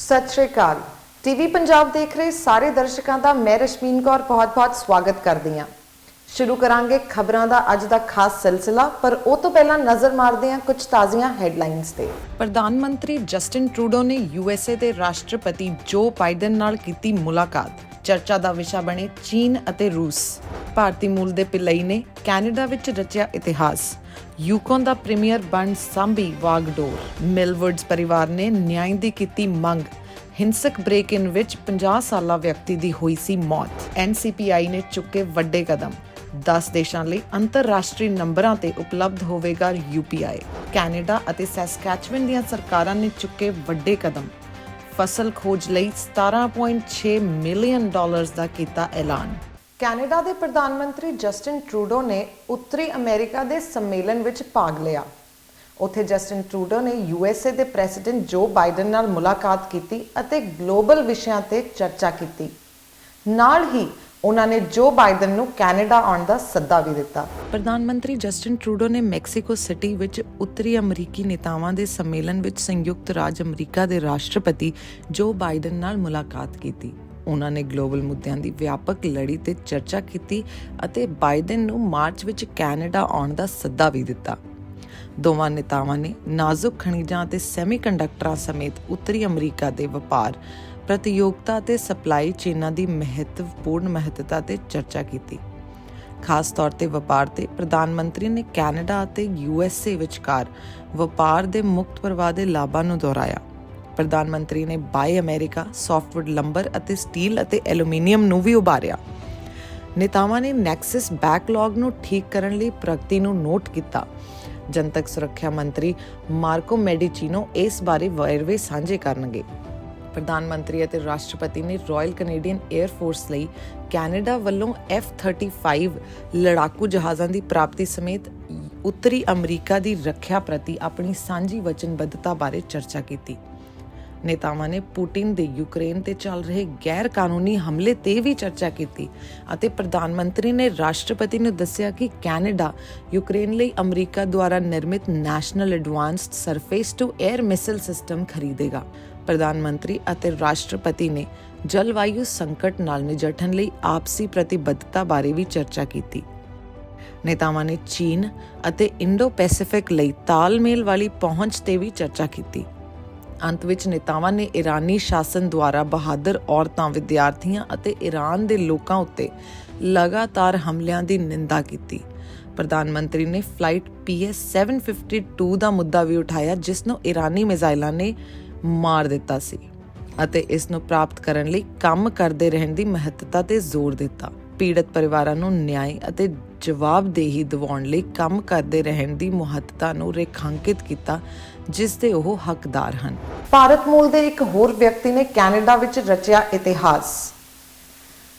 ਸਤਿ ਸ਼੍ਰੀ ਅਕਾਲ। ਟੀਵੀ ਪੰਜਾਬ ਦੇਖ ਰਹੇ ਸਾਰੇ ਦਰਸ਼ਕਾਂ ਦਾ ਮੈਂ ਰਸ਼ਮੀਨ ਕੌਰ ਬਹੁਤ-ਬਹੁਤ ਸਵਾਗਤ ਕਰਦੀ ਹਾਂ। ਸ਼ੁਰੂ ਕਰਾਂਗੇ ਖਬਰਾਂ ਦਾ ਅੱਜ ਦਾ ਖਾਸ ਸਿਲਸਿਲਾ, ਪਰ ਉਹ ਤੋਂ ਪਹਿਲਾਂ ਨਜ਼ਰ ਮਾਰਦੇ ਹਾਂ ਕੁਝ ਤਾਜ਼ੀਆਂ ਹੈਡਲਾਈਨਸ ਤੇ। ਪ੍ਰਧਾਨ ਮੰਤਰੀ ਜਸਟਿਨ ਟਰੂਡੋ ਨੇ ਯੂਐਸਏ ਦੇ ਰਾਸ਼ਟਰਪਤੀ ਜੋ ਬਾਈਡਨ ਨਾਲ ਕੀਤੀ ਮੁਲਾਕਾਤ। ਚਰਚਾ ਦਾ ਵਿਸ਼ਾ ਬਣੇ ਚੀਨ ਅਤੇ ਰੂਸ। ਭਾਰਤੀ ਮੂਲ ਦੇ ਪਿਲਈ ਨੇ ਕੈਨੇਡਾ ਵਿੱਚ ਰਚਿਆ ਇਤਿਹਾਸ। ਯੂਕੋਨ ਦਾ ਪ੍ਰੀਮੀਅਰ ਬਣ ਸਾਂਭੀ ਵਾਗਡੋਰ। ਮਿਲਵੁੱਡਸ ਪਰਿਵਾਰ ਨੇ ਨਿਆਂ ਦੀ ਕੀਤੀ ਮੰਗ। ਹਿੰਸਕ ਬ੍ਰੇਕ ਇਨ ਵਿੱਚ 50 ਸਾਲਾ ਵਿਅਕਤੀ ਦੀ ਹੋਈ ਸੀ ਮੌਤ। ਐਨਸੀਪੀਆਈ ਨੇ ਚੁੱਕੇ ਵੱਡੇ ਕਦਮ। 10 ਦੇਸ਼ਾਂ ਲਈ ਅੰਤਰਰਾਸ਼ਟਰੀ ਨੰਬਰਾਂ ਤੇ ਉਪਲਬਧ ਹੋਵੇਗਾ UPI। ਕੈਨੇਡਾ ਅਤੇ ਸੈਸਕੈਚੁਅਨ ਦੀਆਂ ਸਰਕਾਰਾਂ ਨੇ ਚੁੱਕੇ ਵੱਡੇ ਕਦਮ। ਫਸਲ ਖੋਜ ਲਈ $17.6 ਮਿਲੀਅਨ ਦਾ ਕੀਤਾ ਐਲਾਨ। ਕੈਨੇਡਾ ਦੇ ਪ੍ਰਧਾਨ ਮੰਤਰੀ ਜਸਟਿਨ ਟਰੂਡੋ ਨੇ ਉੱਤਰੀ ਅਮਰੀਕਾ ਦੇ ਸੰਮੇਲਨ ਵਿੱਚ ਭਾਗ ਲਿਆ। ਉੱਥੇ ਜਸਟਿਨ ਟਰੂਡੋ ਨੇ USA ਦੇ ਪ੍ਰੈਜ਼ੀਡੈਂਟ ਜੋ ਬਾਈਡਨ ਨਾਲ ਮੁਲਾਕਾਤ ਕੀਤੀ ਅਤੇ ਗਲੋਬਲ ਵਿਸ਼ਿਆਂ ਤੇ ਚਰਚਾ ਕੀਤੀ। ਨਾਲ ਹੀ ਉਹਨਾਂ ਨੇ ਜੋ ਬਾਈਡਨ ਨੂੰ ਕੈਨੇਡਾ ਆਉਣ ਦਾ ਸੱਦਾ ਵੀ ਦਿੱਤਾ। ਪ੍ਰਧਾਨ ਮੰਤਰੀ ਜਸਟਿਨ ਟਰੂਡੋ ਨੇ ਮੈਕਸੀਕੋ ਸਿਟੀ ਵਿੱਚ ਉੱਤਰੀ ਅਮਰੀਕੀ ਨੇਤਾਵਾਂ ਦੇ ਸੰਮੇਲਨ ਵਿੱਚ ਸੰਯੁਕਤ ਰਾਜ ਅਮਰੀਕਾ ਦੇ ਰਾਸ਼ਟਰਪਤੀ ਜੋ ਬਾਈਡਨ ਨਾਲ ਮੁਲਾਕਾਤ ਕੀਤੀ। ਉਹਨਾਂ ਨੇ ਗਲੋਬਲ ਮੁੱਦਿਆਂ ਦੀ ਵਿਆਪਕ ਲੜੀ ਤੇ ਚਰਚਾ ਕੀਤੀ ਅਤੇ ਬਾਈਡਨ ਨੂੰ ਮਾਰਚ ਵਿੱਚ ਕੈਨੇਡਾ ਆਉਣ ਦਾ ਸੱਦਾ ਵੀ ਦਿੱਤਾ। ਦੋਵਾਂ ਨੇਤਾਵਾਂ ਨੇ ਨਾਜ਼ੁਕ ਖਣਿਜਾਂ ਅਤੇ ਸੈਮੀਕੰਡਕਟਰਾਂ ਸਮੇਤ ਉੱਤਰੀ ਅਮਰੀਕਾ ਦੇ ਵਪਾਰ, ਪ੍ਰਤੀਯੋਗਤਾ ਤੇ ਸਪਲਾਈ ਚੇਨਾਂ ਦੀ ਮਹੱਤਤਾ ਤੇ ਚਰਚਾ ਕੀਤੀ। ਖਾਸ ਤੌਰ ਤੇ ਵਪਾਰ ਤੇ ਪ੍ਰਧਾਨ ਮੰਤਰੀ ਨੇ ਕੈਨੇਡਾ ਅਤੇ USA ਵਿਚਕਾਰ ਵਪਾਰ ਦੇ ਮੁਕਤ ਪ੍ਰਵਾਹ ਦੇ ਲਾਭਾਂ ਨੂੰ ਦੁਹਰਾਇਆ। ਪ੍ਰਧਾਨ ਮੰਤਰੀ ਨੇ ਬਾਈ ਅਮਰੀਕਾ, ਸਾਫਟਵੁੱਡ ਲੰਬਰ ਅਤੇ ਸਟੀਲ ਅਤੇ ਐਲੂਮੀਨੀਅਮ ਨੂੰ ਵੀ ਉਭਾਰਿਆ। ਨੇਤਾਵਾਂ ਨੇ ਨੈਕਸਸ ਬੈਕਲੌਗ ਨੂੰ ਠੀਕ ਕਰਨ ਲਈ ਪ੍ਰਗਤੀ ਨੂੰ ਨੋਟ ਕੀਤਾ। ਜਨਤਕ ਸੁਰੱਖਿਆ ਮੰਤਰੀ ਮਾਰਕੋ ਮੈਡੀਚੀਨੋ ਇਸ ਬਾਰੇ ਵੇਰਵੇ ਸਾਂਝੇ ਕਰਨਗੇ। ਪ੍ਰਧਾਨ ਮੰਤਰੀ ਅਤੇ ਰਾਸ਼ਟਰਪਤੀ ਨੇ ਰਾਇਲ ਕੈਨੇਡੀਅਨ 에ਅਰ ਫੋਰਸ ਲਈ ਕੈਨੇਡਾ ਵੱਲੋਂ F-35 ਲੜਾਕੂ ਜਹਾਜ਼ਾਂ ਦੀ ਪ੍ਰਾਪਤੀ ਸਮੇਤ ਉੱਤਰੀ ਅਮਰੀਕਾ ਦੀ ਰੱਖਿਆ ਪ੍ਰਤੀ ਆਪਣੀ ਸਾਂਝੀ ਵਚਨਬੱਧਤਾ ਬਾਰੇ ਚਰਚਾ ਕੀਤੀ। ਨੇਤਾਵਾਂ ਨੇ ਪੁਟਿਨ ਦੇ ਯੂਕਰੇਨ ਤੇ ਚੱਲ ਰਹੇ ਗੈਰ ਕਾਨੂੰਨੀ ਹਮਲੇ ਤੇ ਵੀ ਚਰਚਾ ਕੀਤੀ ਅਤੇ ਪ੍ਰਧਾਨ ਮੰਤਰੀ ਨੇ ਰਾਸ਼ਟਰਪਤੀ ਨੂੰ ਦੱਸਿਆ ਕਿ ਕੈਨੇਡਾ ਯੂਕਰੇਨ ਲਈ ਅਮਰੀਕਾ ਦੁਆਰਾ ਨਿਰਮਿਤ national advanced surface to air missile system ਖਰੀਦੇਗਾ। ਪ੍ਰਧਾਨ ਮੰਤਰੀ ਅਤੇ ਰਾਸ਼ਟਰਪਤੀ ਨੇ ਜਲਵਾਯੂ ਸੰਕਟ ਨਾਲ ਨਜਿੱਠਣ ਲਈ ਆਪਸੀ ਪ੍ਰਤੀਬੱਧਤਾ ਬਾਰੇ ਵੀ ਚਰਚਾ ਕੀਤੀ। ਨੇਤਾਵਾਂ ਨੇ ਚੀਨ ਅਤੇ ਇੰਡੋ ਪੈਸੀਫਿਕ ਲਈ ਤਾਲਮੇਲ ਵਾਲੀ ਪਹੁੰਚ ਤੇ ਵੀ ਚਰਚਾ ਕੀਤੀ। ਅੰਤ ਵਿੱਚ ਨੇਤਾਵਾਂ ਨੇ ਇਰਾਨੀ ਸ਼ਾਸਨ ਦੁਆਰਾ ਬਹਾਦਰ ਔਰਤਾਂ, ਵਿਦਿਆਰਥੀਆਂ ਅਤੇ ਈਰਾਨ ਦੇ ਲੋਕਾਂ ਉੱਤੇ ਲਗਾਤਾਰ ਹਮਲਿਆਂ ਦੀ ਨਿੰਦਾ ਕੀਤੀ। ਪ੍ਰਧਾਨ ਮੰਤਰੀ ਨੇ ਫਲਾਈਟ PS-752 ਦਾ ਮੁੱਦਾ ਵੀ ਉਠਾਇਆ, ਜਿਸ ਨੂੰ ਇਰਾਨੀ ਮਿਜ਼ਾਈਲਾਂ ਨੇ ਮਾਰ ਦਿੱਤਾ ਸੀ ਅਤੇ ਇਸ ਨੂੰ ਪ੍ਰਾਪਤ ਕਰਨ ਲਈ ਕੰਮ ਕਰਦੇ ਰਹਿਣ ਦੀ ਮਹੱਤਤਾ ਤੇ ਜ਼ੋਰ ਦਿੱਤਾ। ਪੀੜਤ ਪਰਿਵਾਰਾਂ ਨੂੰ ਨਿਆਂ ਅਤੇ ਜਵਾਬਦੇਹੀ ਦਿਵਾਉਣ ਲਈ ਕੰਮ ਕਰਦੇ ਰਹਿਣ ਦੀ ਮਹੱਤਤਾ ਨੂੰ ਰੇਖਾਂਕਿਤ ਕੀਤਾ, ਜਿਸ ਦੇ ਉਹ ਹੱਕਦਾਰ ਹਨ। ਭਾਰਤ ਮੂਲ ਦੇ ਇੱਕ ਹੋਰ ਵਿਅਕਤੀ ਨੇ ਕੈਨੇਡਾ ਵਿੱਚ ਰਚਿਆ ਇਤਿਹਾਸ।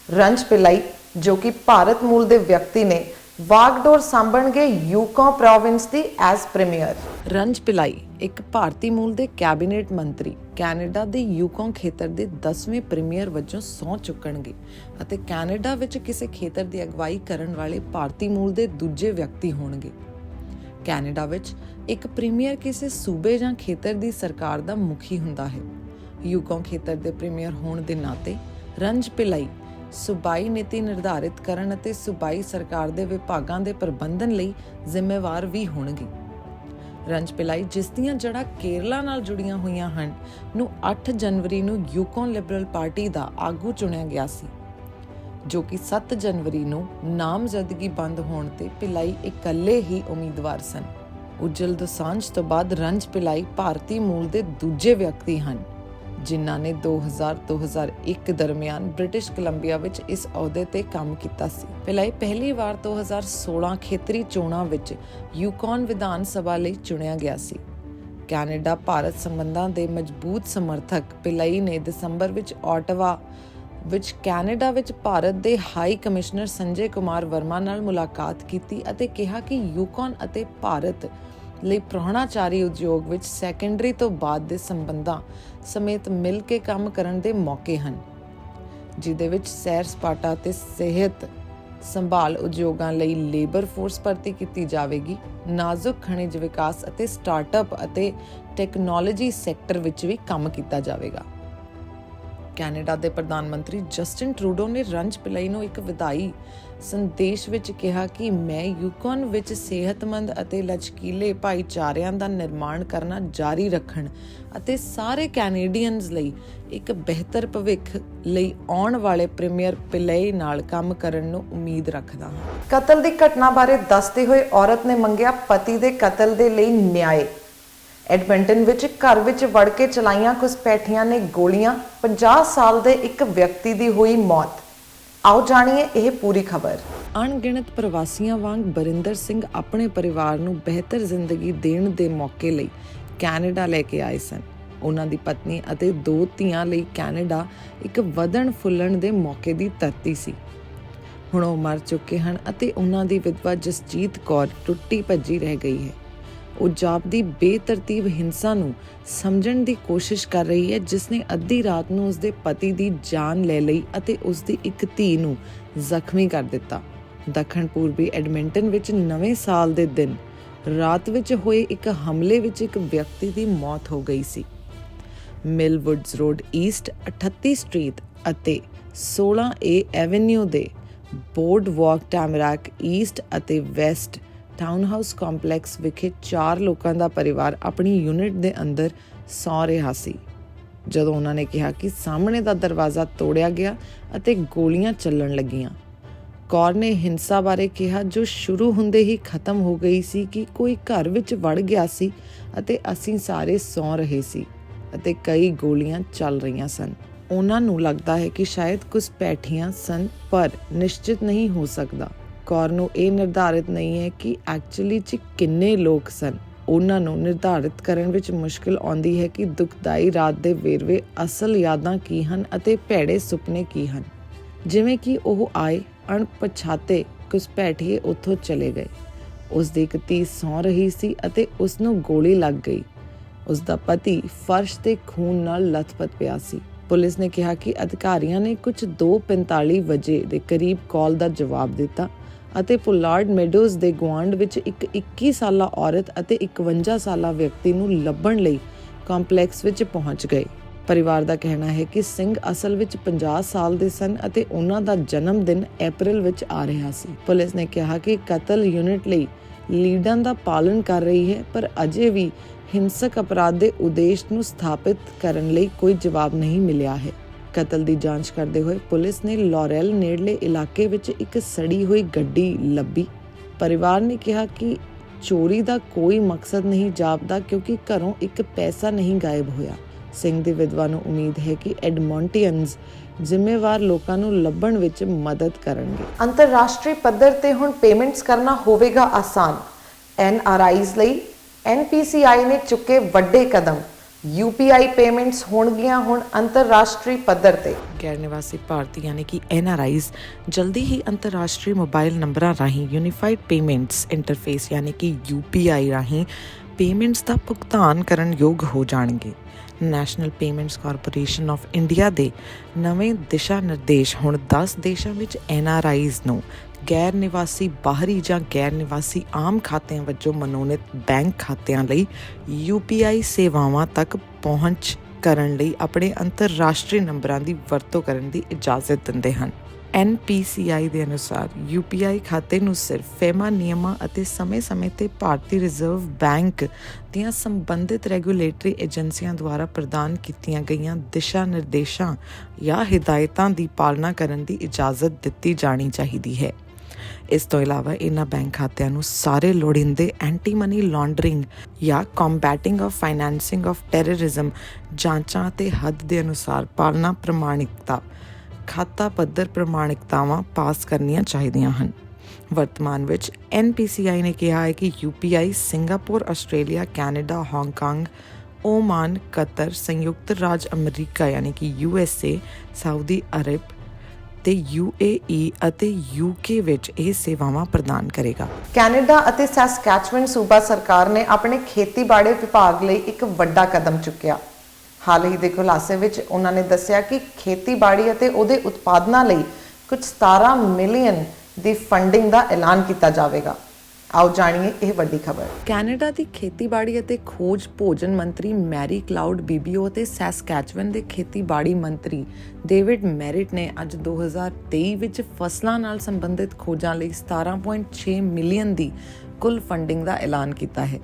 ਰੰਜ ਪਿਲਾਈ, ਜੋ ਕਿ ਭਾਰਤ ਮੂਲ ਦੇ ਵਿਅਕਤੀ ਨੇ, ਵਾਗਡੋਰ ਸਾਂਭਣਗੇ ਯੂਕੋਨ ਪ੍ਰੋਵਿੰਸ ਦੀ ਐਜ਼ ਪ੍ਰੀਮੀਅਰ। ਰੰਜ ਪਿਲਾਈ ਇੱਕ ਭਾਰਤੀ ਮੂਲ ਦੇ ਕੈਬਨਿਟ ਮੰਤਰੀ ਕੈਨੇਡਾ ਦੇ ਯੂਕੋਨ ਖੇਤਰ ਦੇ 10ਵੇਂ ਪ੍ਰੀਮੀਅਰ ਵਜੋਂ ਸਹੁੰ ਚੁੱਕਣਗੇ ਅਤੇ ਕੈਨੇਡਾ ਵਿੱਚ ਕਿਸੇ ਖੇਤਰ ਦੀ ਅਗਵਾਈ ਕਰਨ ਵਾਲੇ ਭਾਰਤੀ ਮੂਲ ਦੇ ਦੂਜੇ ਵਿਅਕਤੀ ਹੋਣਗੇ। ਕੈਨੇਡਾ ਵਿੱਚ ਇੱਕ ਪ੍ਰੀਮੀਅਰ ਕਿਸੇ ਸੂਬੇ ਜਾਂ ਖੇਤਰ ਦੀ ਸਰਕਾਰ ਦਾ ਮੁਖੀ ਹੁੰਦਾ ਹੈ। ਯੂਕੋਨ ਖੇਤਰ ਦੇ ਪ੍ਰੀਮੀਅਰ ਹੋਣ ਦੇ ਨਾਤੇ ਰੰਜ ਪਿਲਾਈ ਸੂਬਾਈ ਨੀਤੀ ਨਿਰਧਾਰਿਤ ਕਰਨ ਅਤੇ ਸੂਬਾਈ ਸਰਕਾਰ ਦੇ ਵਿਭਾਗਾਂ ਦੇ ਪ੍ਰਬੰਧਨ ਲਈ ਜ਼ਿੰਮੇਵਾਰ ਵੀ ਹੋਣਗੇ। ਰੰਜ ਪਿਲਾਈ, ਜਿਸ ਦੀਆਂ ਜੜ੍ਹਾਂ ਕੇਰਲਾ ਨਾਲ ਜੁੜੀਆਂ ਹੋਈਆਂ ਹਨ, ਨੂੰ 8 ਜਨਵਰੀ ਨੂੰ ਯੂਕੋਨ ਲਿਬਰਲ ਪਾਰਟੀ ਦਾ ਆਗੂ ਚੁਣਿਆ ਗਿਆ ਸੀ, ਜੋ ਕਿ 7 ਜਨਵਰੀ ਨੂੰ ਨਾਮਜ਼ਦਗੀ ਬੰਦ ਹੋਣ ਤੇ ਪਿਲਾਈ ਇਕੱਲੇ ਹੀ ਉਮੀਦਵਾਰ ਸਨ। ਉੱਜਲ ਦੋਸਾਂਝ ਤੋਂ ਬਾਅਦ ਰੰਜ ਪਿਲਾਈ ਭਾਰਤੀ ਮੂਲ ਦੇ ਦੂਜੇ ਵਿਅਕਤੀ ਹਨ, ਜਿਨ੍ਹਾਂ ਨੇ 2000-2001 ਦਰਮਿਆਨ ਬ੍ਰਿਟਿਸ਼ ਕੋਲੰਬੀਆ ਵਿੱਚ ਇਸ ਅਹੁਦੇ ਤੇ ਕੰਮ ਕੀਤਾ ਸੀ। ਪਿਲਾਈ ਪਹਿਲੀ ਵਾਰ 2016 ਖੇਤਰੀ ਚੋਣਾਂ ਵਿੱਚ ਯੂਕੋਨ ਵਿਧਾਨ ਸਭਾ ਲਈ ਚੁਣਿਆ ਗਿਆ ਸੀ। ਕੈਨੇਡਾ ਭਾਰਤ ਸੰਬੰਧਾਂ ਦੇ ਮਜ਼ਬੂਤ ਸਮਰਥਕ ਪਿਲਾਈ ਨੇ ਦਸੰਬਰ ਵਿੱਚ ਆਟਾਵਾ ਵਿੱਚ ਕੈਨੇਡਾ ਵਿੱਚ ਭਾਰਤ ਦੇ ਹਾਈ ਕਮਿਸ਼ਨਰ ਸੰਜੇ ਕੁਮਾਰ ਵਰਮਾ ਨਾਲ ਮੁਲਾਕਾਤ ਕੀਤੀ ਅਤੇ ਕਿਹਾ ਕਿ ਯੂਕੋਨ ਅਤੇ ਭਾਰਤ ਲਈ ਪ੍ਰਾਹੁਣਾਚਾਰੀ ਉਦਯੋਗ ਵਿੱਚ ਸੈਕੰਡਰੀ ਤੋਂ ਬਾਅਦ ਦੇ ਸੰਬੰਧਾਂ ਸਮੇਤ ਮਿਲ ਕੇ ਕੰਮ ਕਰਨ ਦੇ ਮੌਕੇ ਹਨ, ਜਿਹਦੇ ਵਿੱਚ ਸੈਰ ਸਪਾਟਾ ਅਤੇ ਸਿਹਤ ਸੰਭਾਲ ਉਦਯੋਗਾਂ ਲਈ ਲੇਬਰ ਫੋਰਸ ਭਰਤੀ ਕੀਤੀ ਜਾਵੇਗੀ। ਨਾਜ਼ੁਕ ਖਣਿਜ ਵਿਕਾਸ ਅਤੇ ਸਟਾਰਟਅਪ ਅਤੇ ਟੈਕਨੋਲੋਜੀ ਸੈਕਟਰ ਵਿੱਚ ਵੀ ਕੰਮ ਕੀਤਾ ਜਾਵੇਗਾ। ਕੈਨੇਡਾ ਦੇ ਪ੍ਰਧਾਨ ਮੰਤਰੀ ਜਸਟਿਨ ਟਰੂਡੋ ਨੇ ਰੰਜ ਪਿਲਾਈ ਨੂੰ ਇੱਕ ਵਿਦਾਈ ਸੰਦੇਸ਼ ਵਿੱਚ ਕਿਹਾ ਕਿ ਮੈਂ ਯੂਕਨ ਵਿੱਚ ਸਿਹਤਮੰਦ ਅਤੇ ਲਚਕੀਲੇ ਭਾਈਚਾਰਿਆਂ ਦਾ ਨਿਰਮਾਣ ਕਰਨਾ ਜਾਰੀ ਰੱਖਣ ਅਤੇ ਸਾਰੇ ਕੈਨੇਡੀਅਨਜ਼ ਲਈ ਇੱਕ ਬਿਹਤਰ ਭਵਿੱਖ ਲਈ ਆਉਣ ਵਾਲੇ ਪ੍ਰੀਮੀਅਰ ਪਿਲਾਈ ਨਾਲ ਕੰਮ ਕਰਨ ਨੂੰ ਉਮੀਦ ਰੱਖਦਾ ਹਾਂ। ਕਤਲ ਦੀ ਘਟਨਾ ਬਾਰੇ ਦੱਸਦੇ ਹੋਏ ਔਰਤ ਨੇ ਮੰਗਿਆ ਪਤੀ ਦੇ ਕਤਲ ਦੇ ਲਈ ਨਿਆਂ। ਐਡਮਿੰਟਨ ਵਿੱਚ ਘਰ ਵਿੱਚ ਵੜ ਕੇ ਚਲਾਈਆਂ ਘੁਸਪੈਠੀਆਂ ਨੇ ਗੋਲੀਆਂ, 50 ਸਾਲ ਦੇ ਇੱਕ ਵਿਅਕਤੀ ਦੀ ਹੋਈ ਮੌਤ। ਆਓ ਜਾਣੀਏ ਇਹ ਪੂਰੀ ਖਬਰ। ਅਣਗਿਣਤ ਪ੍ਰਵਾਸੀਆਂ ਵਾਂਗ ਬਰਿੰਦਰ ਸਿੰਘ ਆਪਣੇ ਪਰਿਵਾਰ ਨੂੰ ਬਿਹਤਰ ਜ਼ਿੰਦਗੀ ਦੇਣ ਦੇ ਮੌਕੇ ਲਈ ਕੈਨੇਡਾ ਲੈ ਕੇ ਆਏ ਸਨ। ਉਹਨਾਂ ਦੀ ਪਤਨੀ ਅਤੇ 2 ਧੀਆਂ ਲਈ ਕੈਨੇਡਾ ਇੱਕ ਵਧਣ ਫੁੱਲਣ ਦੇ ਮੌਕੇ ਦੀ ਧਰਤੀ ਸੀ। ਹੁਣ ਉਹ ਮਰ ਚੁੱਕੇ ਹਨ ਅਤੇ ਉਹਨਾਂ ਦੀ ਵਿਧਵਾ ਜਸਜੀਤ ਕੌਰ ਟੁੱਟੀ ਭੱਜੀ ਰਹਿ ਗਈ ਹੈ। ਉਹ ਜਾਪਦੀ ਬੇਤਰਤੀਬ ਹਿੰਸਾ ਨੂੰ ਸਮਝਣ ਦੀ ਕੋਸ਼ਿਸ਼ ਕਰ ਰਹੀ ਹੈ, ਜਿਸ ਨੇ ਅੱਧੀ ਰਾਤ ਨੂੰ ਉਸਦੇ ਪਤੀ ਦੀ ਜਾਨ ਲੈ ਲਈ ਅਤੇ ਉਸਦੀ ਇੱਕ ਧੀ ਨੂੰ ਜ਼ਖਮੀ ਕਰ ਦਿੱਤਾ। ਦੱਖਣ ਪੂਰਬੀ ਐਡਮਿੰਟਨ ਵਿੱਚ ਨਵੇਂ ਸਾਲ ਦੇ ਦਿਨ ਰਾਤ ਵਿੱਚ ਹੋਏ ਇੱਕ ਹਮਲੇ ਵਿੱਚ ਇੱਕ ਵਿਅਕਤੀ ਦੀ ਮੌਤ ਹੋ ਗਈ ਸੀ। ਮਿਲਵੁੱਡਸ ਰੋਡ ਈਸਟ 38 ਸਟਰੀਟ ਅਤੇ 16A ਐਵੇਨਿਊ ਦੇ ਬੋਰਡ ਵਾਕ ਟੈਮਰਾਕ ਈਸਟ ਅਤੇ ਵੈਸਟ ਟਾਊਨ ਹਾਊਸ ਕੰਪਲੈਕਸ ਵਿਖੇ 4 ਲੋਕਾਂ ਦਾ ਪਰਿਵਾਰ ਆਪਣੀ ਯੂਨਿਟ ਦੇ ਅੰਦਰ ਸੌਂ ਰਿਹਾ ਸੀ ਜਦੋਂ ਉਹਨਾਂ ਨੇ ਕਿਹਾ ਕਿ ਸਾਹਮਣੇ ਦਾ ਦਰਵਾਜ਼ਾ ਤੋੜਿਆ ਗਿਆ ਅਤੇ ਗੋਲੀਆਂ ਚੱਲਣ ਲੱਗੀਆਂ। ਕੌਰ ਨੇ ਹਿੰਸਾ ਬਾਰੇ ਕਿਹਾ ਜੋ ਸ਼ੁਰੂ ਹੁੰਦੇ ਹੀ ਖਤਮ ਹੋ ਗਈ ਸੀ ਕਿ ਕੋਈ ਘਰ ਵਿੱਚ ਵੜ ਗਿਆ ਸੀ ਅਤੇ ਅਸੀਂ ਸਾਰੇ ਸੌਂ ਰਹੇ ਸੀ ਅਤੇ ਕਈ ਗੋਲੀਆਂ ਚੱਲ ਰਹੀਆਂ ਸਨ। ਉਹਨਾਂ ਨੂੰ ਲੱਗਦਾ ਹੈ ਕਿ ਸ਼ਾਇਦ ਘੁਸਪੈਠੀਆਂ ਸਨ, ਪਰ ਨਿਸ਼ਚਿਤ ਨਹੀਂ ਹੋ ਸਕਦਾ। ਕੌਰ ਨੂੰ ਇਹ ਨਿਰਧਾਰਿਤ ਨਹੀਂ ਹੈ ਕਿ ਐਕਚੁਅਲੀ 'ਚ ਕਿੰਨੇ ਲੋਕ ਸਨ। ਉਹਨਾਂ ਨੂੰ ਨਿਰਧਾਰਿਤ ਕਰਨ ਵਿੱਚ ਮੁਸ਼ਕਿਲ ਆਉਂਦੀ ਹੈ ਕਿ ਦੁਖਦਾਈ ਰਾਤ ਦੇ ਵੇਰਵੇ, ਅਸਲ ਯਾਦਾਂ ਕੀ ਹਨ ਅਤੇ ਭੈੜੇ ਸੁਪਨੇ ਕੀ ਹਨ। ਜਿਵੇਂ ਕਿ ਉਹ ਆਏ, ਅਣਪਛਾਤੇ ਘੁਸਪੈਠੀਏ ਉੱਥੋਂ ਚਲੇ ਗਏ। ਉਸ ਦੀ ਇੱਕ ਧੀ ਸੌਂ ਰਹੀ ਸੀ ਅਤੇ ਉਸ ਨੂੰ ਗੋਲੀ ਲੱਗ ਗਈ। ਉਸ ਦਾ ਪਤੀ ਫਰਸ਼ ਤੇ ਖੂਨ ਨਾਲ ਲੱਥਪੱਥ ਪਿਆ ਸੀ। ਪੁਲਿਸ ਨੇ ਕਿਹਾ ਕਿ ਅਧਿਕਾਰੀਆਂ ਨੇ ਕੁਝ 2:45 ਵਜੇ ਦੇ ਕਰੀਬ ਕਾਲ ਦਾ ਜਵਾਬ ਦਿੱਤਾ ਅਤੇ ਪੁਲਾਰਡ ਮੈਡੋਜ਼ ਦੇ ਗੁਆਂਢ ਵਿੱਚ ਇੱਕ 21 ਸਾਲਾ ਔਰਤ ਅਤੇ 51 ਸਾਲਾ ਵਿਅਕਤੀ ਨੂੰ ਲੱਭਣ ਲਈ ਕੰਪਲੈਕਸ ਵਿੱਚ ਪਹੁੰਚ ਗਏ। ਪਰਿਵਾਰ ਦਾ ਕਹਿਣਾ ਹੈ ਕਿ ਸਿੰਘ ਅਸਲ ਵਿੱਚ 50 ਸਾਲ ਦੇ ਸਨ ਅਤੇ ਉਹਨਾਂ ਦਾ ਜਨਮ ਦਿਨ ਅਪ੍ਰੈਲ ਵਿੱਚ ਆ ਰਿਹਾ ਸੀ। ਪੁਲਿਸ ਨੇ ਕਿਹਾ ਕਿ ਕਤਲ ਯੂਨਿਟ ਲਈ ਲੀਡਾਂ ਦਾ ਪਾਲਣ ਕਰ ਰਹੀ ਹੈ, ਪਰ ਅਜੇ ਵੀ ਹਿੰਸਕ ਅਪਰਾਧ ਦੇ ਉਦੇਸ਼ ਨੂੰ ਸਥਾਪਿਤ ਕਰਨ ਲਈ ਕੋਈ ਜਵਾਬ ਨਹੀਂ ਮਿਲਿਆ ਹੈ। ਕਤਲ ਦੀ ਜਾਂਚ ਕਰਦੇ ਹੋਏ ਪੁਲਿਸ ਨੇ ਲੌਰੈਲ ਨੇੜਲੇ ਇਲਾਕੇ ਵਿੱਚ ਇੱਕ ਸੜੀ ਹੋਈ ਗੱਡੀ ਲੱਭੀ। ਪਰਿਵਾਰ ਨੇ ਕਿਹਾ ਕਿ ਚੋਰੀ ਦਾ ਕੋਈ ਮਕਸਦ ਨਹੀਂ ਜਾਪਦਾ ਕਿਉਂਕਿ ਘਰੋਂ ਇੱਕ ਪੈਸਾ ਨਹੀਂ ਗਾਇਬ ਹੋਇਆ। ਸਿੰਘ ਦੀ ਵਿਧਵਾ ਨੂੰ ਉਮੀਦ ਹੈ ਕਿ ਐਡਮੌਂਟੀਅਨਜ਼ ਜ਼ਿੰਮੇਵਾਰ ਲੋਕਾਂ ਨੂੰ ਲੱਭਣ ਵਿੱਚ ਮਦਦ ਕਰਨਗੇ। ਅੰਤਰਰਾਸ਼ਟਰੀ ਪੱਧਰ ਤੇ ਹੁਣ ਪੇਮੈਂਟਸ ਕਰਨਾ ਹੋਵੇਗਾ ਆਸਾਨ। NRIs ਲਈ NPCI ਨੇ ਚੁੱਕੇ ਵੱਡੇ ਕਦਮ। UPI ਪੇਮੈਂਟਸ ਹੋਣਗੀਆਂ ਹੁਣ ਅੰਤਰਰਾਸ਼ਟਰੀ ਪੱਧਰ ਤੇ। ਗੈਰ ਨਿਵਾਸੀ ਭਾਰਤੀ ਯਾਨੀ ਕਿ NRIs ਜਲਦੀ ਹੀ ਅੰਤਰਰਾਸ਼ਟਰੀ ਮੋਬਾਈਲ ਨੰਬਰਾਂ ਰਾਹੀਂ ਯੂਨੀਫਾਈਡ ਪੇਮੈਂਟਸ ਇੰਟਰਫੇਸ ਯਾਨੀ ਕਿ UPI ਰਾਹੀਂ ਪੇਮੈਂਟਸ ਦਾ ਭੁਗਤਾਨ ਕਰਨ ਯੋਗ ਹੋ ਜਾਣਗੇ। National payments corporation of India ਦੇ ਨਵੇਂ ਦਿਸ਼ਾ ਨਿਰਦੇਸ਼ ਹੁਣ 10 ਦੇਸ਼ਾਂ ਵਿੱਚ NRIs ਨੂੰ ਗੈਰ ਨਿਵਾਸੀ ਬਾਹਰੀ ਜਾਂ ਗੈਰ ਨਿਵਾਸੀ ਆਮ ਖਾਤਿਆਂ ਵਜੋਂ ਮਨੋਨੀਤ ਬੈਂਕ ਖਾਤਿਆਂ ਲਈ UPI ਸੇਵਾਵਾਂ ਤੱਕ ਪਹੁੰਚ ਕਰਨ ਲਈ ਆਪਣੇ ਅੰਤਰਰਾਸ਼ਟਰੀ ਨੰਬਰਾਂ ਦੀ ਵਰਤੋਂ ਕਰਨ ਦੀ ਇਜਾਜ਼ਤ ਦਿੰਦੇ ਹਨ। NPCI ਦੇ ਅਨੁਸਾਰ UPI ਖਾਤੇ ਨੂੰ ਸਿਰਫ ਫੇਮਾ ਨਿਯਮਾਂ ਅਤੇ ਸਮੇਂ-ਸਮੇਂ ਤੇ ਭਾਰਤੀ ਰਿਜ਼ਰਵ ਬੈਂਕ ਦੀਆਂ ਸੰਬੰਧਿਤ ਰੈਗੂਲੇਟਰੀ ਏਜੰਸੀਆਂ ਦੁਆਰਾ ਪ੍ਰਦਾਨ ਕੀਤੀਆਂ ਗਈਆਂ ਦਿਸ਼ਾ ਨਿਰਦੇਸ਼ਾਂ ਜਾਂ ਹਿਦਾਇਤਾਂ ਦੀ ਪਾਲਣਾ ਕਰਨ ਦੀ ਇਜਾਜ਼ਤ ਦਿੱਤੀ ਜਾਣੀ ਚਾਹੀਦੀ ਹੈ। ਇਸ ਤੋਂ ਇਲਾਵਾ ਇਹਨਾਂ ਬੈਂਕ ਖਾਤਿਆਂ ਨੂੰ ਸਾਰੇ ਲੋੜੀਂਦੇ ਐਂਟੀ ਮਨੀ ਲਾਂਡਰਿੰਗ ਜਾਂ ਕੰਬੈਟਿੰਗ ਆਫ ਫਾਈਨੈਂਸਿੰਗ ਆਫ ਟੈਰਰਿਜ਼ਮ ਜਾਂਚਾਂ ਅਤੇ ਹੱਦ ਦੇ ਅਨੁਸਾਰ ਪਾਲਣਾ ਪ੍ਰਮਾਣਿਕਤਾ ਖਾਤਾ ਪੱਧਰ ਪ੍ਰਮਾਣਿਕਤਾਵਾਂ ਪਾਸ ਕਰਨੀਆਂ ਚਾਹੀਦੀਆਂ ਹਨ। ਵਰਤਮਾਨ ਵਿੱਚ NPCI ਨੇ ਕਿਹਾ ਹੈ ਕਿ UPI Singapore, Australia, Canada, Hong Kong, Oman, Qatar, ਸੰਯੁਕਤ ਰਾਜ ਅਮਰੀਕਾ ਯਾਨੀ ਕਿ USA, ਸਾਊਦੀ ਅਰਬ ਤੇ UAE ਅਤੇ UK ਵਿੱਚ ਇਹ ਸੇਵਾਵਾਂ ਪ੍ਰਦਾਨ ਕਰੇਗਾ। ਕੈਨੇਡਾ ਅਤੇ ਸੈਸਕੈਚਵਨ ਸੂਬਾ ਸਰਕਾਰ ਨੇ ਆਪਣੇ ਖੇਤੀਬਾੜੀ ਵਿਭਾਗ ਲਈ ਇੱਕ ਵੱਡਾ ਕਦਮ ਚੁੱਕਿਆ। ਹਾਲ ਹੀ ਦੇ ਖੁਲਾਸੇ ਵਿੱਚ ਉਹਨਾਂ ਨੇ ਦੱਸਿਆ ਕਿ ਖੇਤੀਬਾੜੀ ਅਤੇ ਉਹਦੇ ਉਤਪਾਦਨਾਂ ਲਈ ਕੁਝ 17 ਮਿਲੀਅਨ ਦੀ ਫੰਡਿੰਗ ਦਾ ਐਲਾਨ ਕੀਤਾ ਜਾਵੇਗਾ। ਆਓ ਜਾਣੀਏ ਇਹ ਵੱਡੀ ਖਬਰ। ਕੈਨੇਡਾ ਦੀ ਖੇਤੀਬਾੜੀ ਅਤੇ ਖੋਜ ਭੋਜਨ ਮੰਤਰੀ ਮੈਰੀ ਕਲਾਉਡ ਬੀਬੀਓ ਅਤੇ ਸੈਸਕੈਚਵਨ ਦੇ ਖੇਤੀਬਾੜੀ ਮੰਤਰੀ ਡੇਵਿਡ ਮੈਰਿਟ ਨੇ ਅੱਜ 2023 ਵਿੱਚ ਫਸਲਾਂ ਨਾਲ ਸੰਬੰਧਿਤ ਖੋਜਾਂ ਲਈ 17.6 ਮਿਲੀਅਨ ਦੀ ਕੁੱਲ ਫੰਡਿੰਗ ਦਾ ਐਲਾਨ ਕੀਤਾ ਹੈ।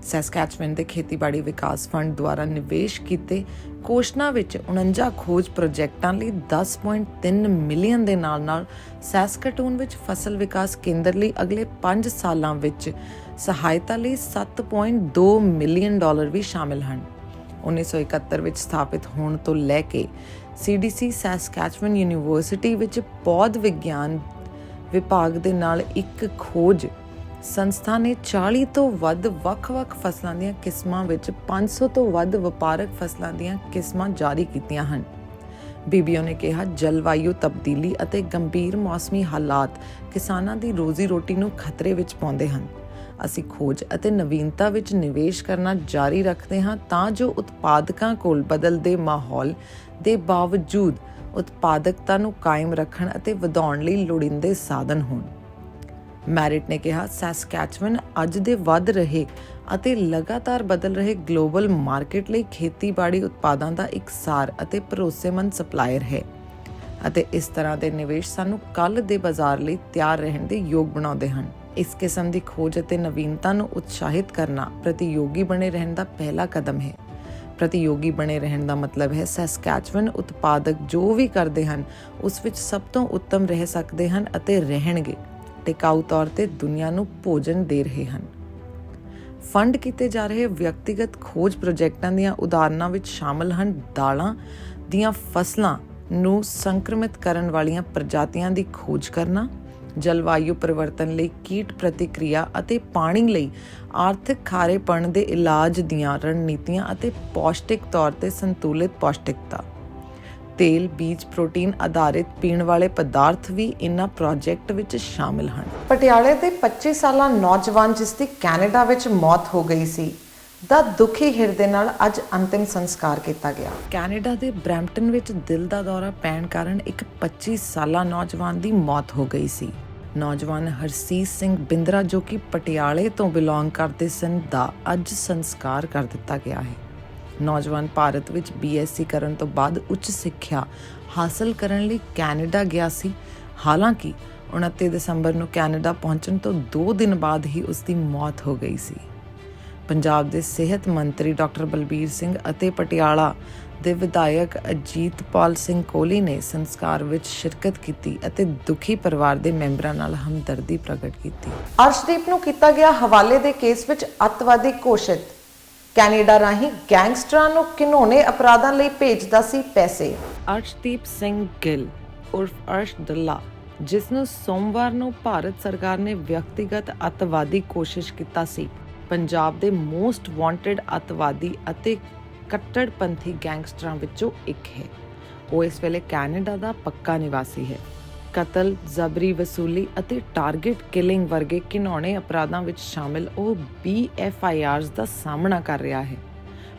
ਸੈਸਕੈਚਵਨ ਦੇ ਖੇਤੀਬਾੜੀ ਵਿਕਾਸ ਫੰਡ ਦੁਆਰਾ ਨਿਵੇਸ਼ ਕੀਤੇ ਕੋਸ਼ਨਾਂ ਵਿੱਚ 49 ਖੋਜ ਪ੍ਰੋਜੈਕਟਾਂ ਲਈ 10.3 ਮਿਲੀਅਨ ਦੇ ਨਾਲ ਸੈਸਕੈਟੂਨ ਵਿੱਚ ਫਸਲ ਵਿਕਾਸ ਕੇਂਦਰ ਲਈ ਅਗਲੇ 5 ਸਾਲਾਂ ਵਿੱਚ ਸਹਾਇਤਾ ਲਈ $7.2 ਮਿਲੀਅਨ ਵੀ ਸ਼ਾਮਿਲ ਹਨ। 1971 ਵਿੱਚ ਸਥਾਪਿਤ ਹੋਣ ਤੋਂ ਲੈ ਕੇ CDC ਸੈਸਕੈਚਵਨ ਯੂਨੀਵਰਸਿਟੀ ਵਿੱਚ ਪੌਦ ਵਿਗਿਆਨ ਵਿਭਾਗ ਦੇ ਨਾਲ ਇੱਕ ਖੋਜ ਸੰਸਥਾ ਨੇ 40 ਤੋਂ ਵੱਧ ਵੱਖ-ਵੱਖ ਫਸਲਾਂ ਦੀਆਂ ਕਿਸਮਾਂ ਵਿੱਚ 500 ਤੋਂ ਵੱਧ ਵਪਾਰਕ ਫਸਲਾਂ ਦੀਆਂ ਕਿਸਮਾਂ ਜਾਰੀ ਕੀਤੀਆਂ ਹਨ। ਬੀਬੀਓ ਨੇ ਕਿਹਾ, ਜਲਵਾਯੂ ਤਬਦੀਲੀ ਅਤੇ ਗੰਭੀਰ ਮੌਸਮੀ ਹਾਲਾਤ ਕਿਸਾਨਾਂ ਦੀ ਰੋਜ਼ੀ ਰੋਟੀ ਨੂੰ ਖਤਰੇ ਵਿੱਚ ਪਾਉਂਦੇ ਹਨ। ਅਸੀਂ ਖੋਜ ਅਤੇ ਨਵੀਨਤਾ ਵਿੱਚ ਨਿਵੇਸ਼ ਕਰਨਾ ਜਾਰੀ ਰੱਖਦੇ ਹਾਂ ਤਾਂ ਜੋ ਉਤਪਾਦਕਾਂ ਕੋਲ ਬਦਲਦੇ ਮਾਹੌਲ ਦੇ ਬਾਵਜੂਦ ਉਤਪਾਦਕਤਾ ਨੂੰ ਕਾਇਮ ਰੱਖਣ ਅਤੇ ਵਧਾਉਣ ਲਈ ਲੋੜੀਂਦੇ ਸਾਧਨ ਹੋਣ। ਮੈਰਿਟ ਨੇ ਕਿਹਾ, ਸੈਸਕੈਚਵਨ ਅੱਜ ਦੇ ਵੱਧ ਰਹੇ ਅਤੇ ਲਗਾਤਾਰ ਬਦਲ ਰਹੇ ਗਲੋਬਲ ਮਾਰਕੀਟ ਲਈ ਖੇਤੀਬਾੜੀ ਉਤਪਾਦਾਂ ਦਾ ਇਕਸਾਰ ਅਤੇ ਭਰੋਸੇਮੰਦ ਸਪਲਾਇਰ ਹੈ ਅਤੇ ਇਸ ਤਰ੍ਹਾਂ ਦੇ ਨਿਵੇਸ਼ ਸਾਨੂੰ ਕੱਲ੍ਹ ਦੇ ਬਾਜ਼ਾਰ ਲਈ ਤਿਆਰ ਰਹਿਣ ਦੇ ਯੋਗ ਬਣਾਉਂਦੇ ਹਨ। ਇਸ ਕਿਸਮ ਦੀ ਖੋਜ ਅਤੇ ਨਵੀਨਤਾ ਨੂੰ ਉਤਸ਼ਾਹਿਤ ਕਰਨਾ ਪ੍ਰਤੀਯੋਗੀ ਬਣੇ ਰਹਿਣ ਦਾ ਪਹਿਲਾ ਕਦਮ ਹੈ। ਪ੍ਰਤੀਯੋਗੀ ਬਣੇ ਰਹਿਣ ਦਾ ਮਤਲਬ ਹੈ ਸੈਸਕੈਚਵਨ ਉਤਪਾਦਕ ਜੋ ਵੀ ਕਰਦੇ ਹਨ ਉਸ ਵਿੱਚ ਸਭ ਤੋਂ ਉੱਤਮ ਰਹਿ ਸਕਦੇ ਹਨ ਅਤੇ ਰਹਿਣਗੇ, ਟਿਕਾਊ ਤੌਰ ਤੇ ਦੁਨੀਆ ਨੂੰ ਭੋਜਨ ਦੇ ਰਹੇ ਹਨ। ਫੰਡ ਕੀਤੇ ਜਾ ਰਹੇ ਵਿਅਕਤੀਗਤ ਖੋਜ ਪ੍ਰੋਜੈਕਟਾਂ ਦੀਆਂ ਉਦਾਹਰਨਾਂ ਵਿੱਚ ਸ਼ਾਮਲ ਹਨ ਦਾਲਾਂ ਦੀਆਂ ਫਸਲਾਂ ਨੂੰ ਸੰਕਰਮਿਤ ਕਰਨ ਵਾਲੀਆਂ ਪ੍ਰਜਾਤੀਆਂ ਦੀ ਖੋਜ ਕਰਨਾ, ਜਲਵਾਯੂ ਪਰਿਵਰਤਨ ਲਈ ਕੀਟ ਪ੍ਰਤੀਕਿਰਿਆ ਅਤੇ ਪਾਣੀ ਲਈ ਆਰਥਿਕ ਖਾਰੇਪਣ ਦੇ ਇਲਾਜ ਦੀਆਂ ਰਣਨੀਤੀਆਂ ਅਤੇ ਪੌਸ਼ਟਿਕ ਤੌਰ ਤੇ ਸੰਤੁਲਿਤ ਪੌਸ਼ਟਿਕਤਾ। ਤੇਲ, ਬੀਜ, ਪ੍ਰੋਟੀਨ ਆਧਾਰਿਤ ਪੀਣ ਵਾਲੇ ਪਦਾਰਥ ਵੀ ਇਨ੍ਹਾਂ ਪ੍ਰੋਜੈਕਟ ਵਿੱਚ ਸ਼ਾਮਿਲ ਹਨ। ਪਟਿਆਲੇ ਦੇ 25 ਸਾਲਾ ਨੌਜਵਾਨ ਜਿਸ ਦੀ ਕੈਨੇਡਾ ਵਿੱਚ ਮੌਤ ਹੋ ਗਈ ਸੀ ਦਾ ਦੁਖੀ ਹਿਰਦੇ ਨਾਲ ਅੱਜ ਅੰਤਿਮ ਸੰਸਕਾਰ ਕੀਤਾ ਗਿਆ। ਕੈਨੇਡਾ ਦੇ ਬਰੈਂਪਟਨ ਵਿੱਚ ਦਿਲ ਦਾ ਦੌਰਾ ਪੈਣ ਕਾਰਨ ਇੱਕ 25 ਸਾਲਾ ਨੌਜਵਾਨ ਦੀ ਮੌਤ ਹੋ ਗਈ ਸੀ। ਨੌਜਵਾਨ ਹਰਸੀਸ ਸਿੰਘ ਬਿੰਦਰਾ ਜੋ ਕਿ ਪਟਿਆਲੇ ਤੋਂ ਬਿਲੋਂਗ ਕਰਦੇ ਸਨ ਦਾ ਅੱਜ ਸੰਸਕਾਰ ਕਰ ਦਿੱਤਾ ਗਿਆ ਹੈ। ਨੌਜਵਾਨ ਭਾਰਤ ਵਿੱਚ BSc ਕਰਨ ਤੋਂ ਬਾਅਦ ਉੱਚ ਸਿੱਖਿਆ ਹਾਸਲ ਕਰਨ ਲਈ ਕੈਨੇਡਾ ਗਿਆ ਸੀ। ਹਾਲਾਂਕਿ 29 ਦਸੰਬਰ ਨੂੰ ਕੈਨੇਡਾ ਪਹੁੰਚਣ ਤੋਂ 2 ਦਿਨ ਬਾਅਦ ਹੀ ਉਸ ਦੀ ਮੌਤ ਹੋ ਗਈ ਸੀ। ਪੰਜਾਬ ਦੇ ਸਿਹਤ ਮੰਤਰੀ ਡਾਕਟਰ ਬਲਬੀਰ ਸਿੰਘ ਅਤੇ ਪਟਿਆਲਾ ਦੇ ਵਿਧਾਇਕ ਅਜੀਤਪਾਲ ਸਿੰਘ ਕੋਹਲੀ ਨੇ ਸੰਸਕਾਰ ਵਿੱਚ ਸ਼ਿਰਕਤ ਕੀਤੀ ਅਤੇ ਦੁਖੀ ਪਰਿਵਾਰ ਦੇ ਮੈਂਬਰਾਂ ਨਾਲ ਹਮਦਰਦੀ ਪ੍ਰਗਟ ਕੀਤੀ। ਅਰਸ਼ਦੀਪ ਨੂੰ ਕੀਤਾ ਗਿਆ ਹਵਾਲੇ ਦੇ ਕੇਸ ਵਿੱਚ ਅੱਤਵਾਦੀ ਘੋਸ਼ਿਤ। ਕੈਨੇਡਾ ਰਾਹੀਂ ਗੈਂਗਸਟਰਾਂ ਨੂੰ ਘਿਨੌਣੇ ਅਪਰਾਧਾਂ ਲਈ ਭੇਜਦਾ ਸੀ ਪੈਸੇ। ਅਰਸ਼ਦੀਪ ਸਿੰਘ ਗਿੱਲ ਉਰਫ ਅਰਸ਼ ਦੱਲਾ, ਜਿਸ ਨੂੰ ਸੋਮਵਾਰ ਨੂੰ ਭਾਰਤ ਸਰਕਾਰ ਨੇ ਵਿਅਕਤੀਗਤ ਅੱਤਵਾਦੀ ਕੋਸ਼ਿਸ਼ ਕੀਤਾ ਸੀ, ਪੰਜਾਬ ਦੇ ਮੋਸਟ ਵਾਂਟਡ ਅੱਤਵਾਦੀ ਅਤੇ ਕੱਟੜਪੰਥੀ ਗੈਂਗਸਟਰਾਂ ਵਿੱਚੋਂ ਇੱਕ ਹੈ। ਉਹ ਇਸ ਵੇਲੇ ਕੈਨੇਡਾ ਦਾ ਪੱਕਾ ਨਿਵਾਸੀ ਹੈ। ਕਤਲ, ਜ਼ਬਰੀ ਵਸੂਲੀ ਅਤੇ ਟਾਰਗੇਟ ਕਿਲਿੰਗ ਵਰਗੇ ਘਿਨੌਣੇ ਅਪਰਾਧਾਂ ਵਿੱਚ ਸ਼ਾਮਿਲ ਉਹ BFIRs ਦਾ ਸਾਹਮਣਾ ਕਰ ਰਿਹਾ ਹੈ।